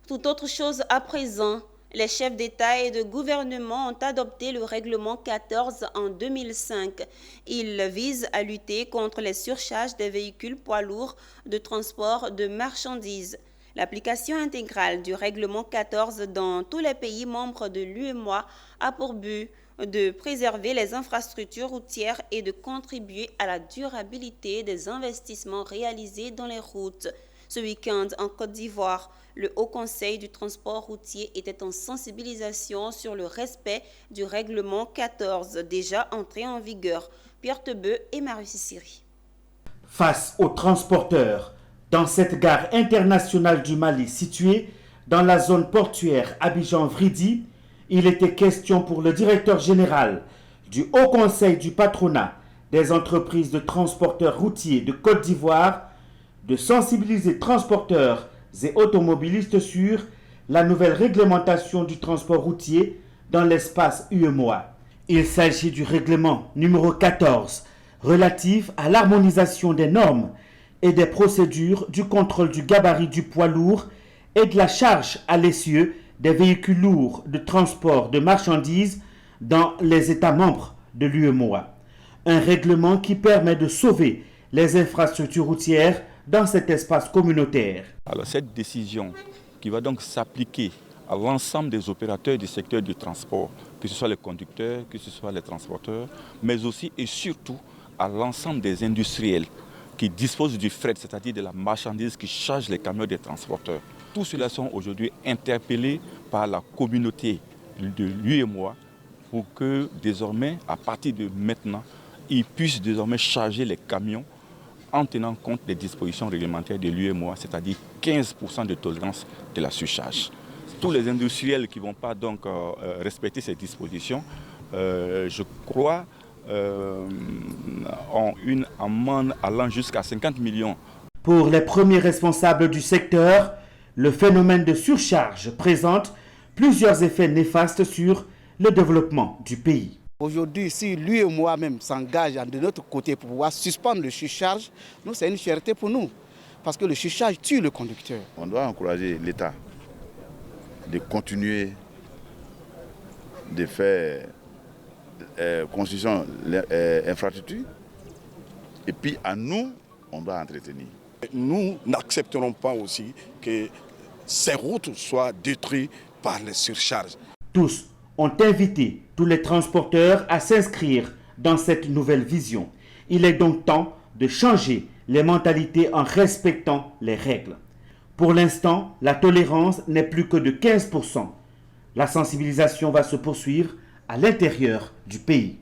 Tout autre chose à présent, les chefs d'État et de gouvernement ont adopté le règlement 14 en 2005. Il vise à lutter contre les surcharges des véhicules poids lourds de transport de marchandises. L'application intégrale du règlement 14 dans tous les pays membres de l'UEMOA a pour but de préserver les infrastructures routières et de contribuer à la durabilité des investissements réalisés dans les routes. Ce week-end, en Côte d'Ivoire, le Haut Conseil du transport routier était en sensibilisation sur le respect du règlement 14, déjà entré en vigueur. Pierre Tebeu et Marie Sisiri. Face aux transporteurs, dans cette gare internationale du Mali située dans la zone portuaire Abidjan-Vridi, il était question pour le directeur général du Haut Conseil du patronat des entreprises de transporteurs routiers de Côte d'Ivoire de sensibiliser transporteurs et automobilistes sur la nouvelle réglementation du transport routier dans l'espace UEMOA. Il s'agit du règlement numéro 14 relatif à l'harmonisation des normes et des procédures du contrôle du gabarit du poids lourd et de la charge à l'essieu des véhicules lourds de transport de marchandises dans les États membres de l'UEMOA. Un règlement qui permet de sauver les infrastructures routières dans cet espace communautaire. Alors cette décision qui va donc s'appliquer à l'ensemble des opérateurs du secteur du transport, que ce soit les conducteurs, que ce soit les transporteurs, mais aussi et surtout à l'ensemble des industriels qui disposent du fret, c'est-à-dire de la marchandise qui charge les camions des transporteurs. Tous ceux-là sont aujourd'hui interpellés par la communauté de l'UEMOA pour que désormais, à partir de maintenant, ils puissent désormais charger les camions en tenant compte des dispositions réglementaires de l'UEMOA, c'est-à-dire 15% de tolérance de la surcharge. Tous les industriels qui ne vont pas donc respecter ces dispositions, je crois, ont une amende allant jusqu'à 50 millions. Pour les premiers responsables du secteur, le phénomène de surcharge présente plusieurs effets néfastes sur le développement du pays. Aujourd'hui, si lui et moi-même s'engagent de notre côté pour pouvoir suspendre le surcharge, nous, c'est une fierté pour nous. Parce que le surcharge tue le conducteur. On doit encourager l'État de continuer de faire construction infrastructure. Et puis à nous, on doit entretenir. Nous n'accepterons pas aussi que ces routes soient détruites par les surcharges. Tous ont invité tous les transporteurs à s'inscrire dans cette nouvelle vision. Il est donc temps de changer les mentalités en respectant les règles. Pour l'instant, la tolérance n'est plus que de 15%. La sensibilisation va se poursuivre à l'intérieur du pays.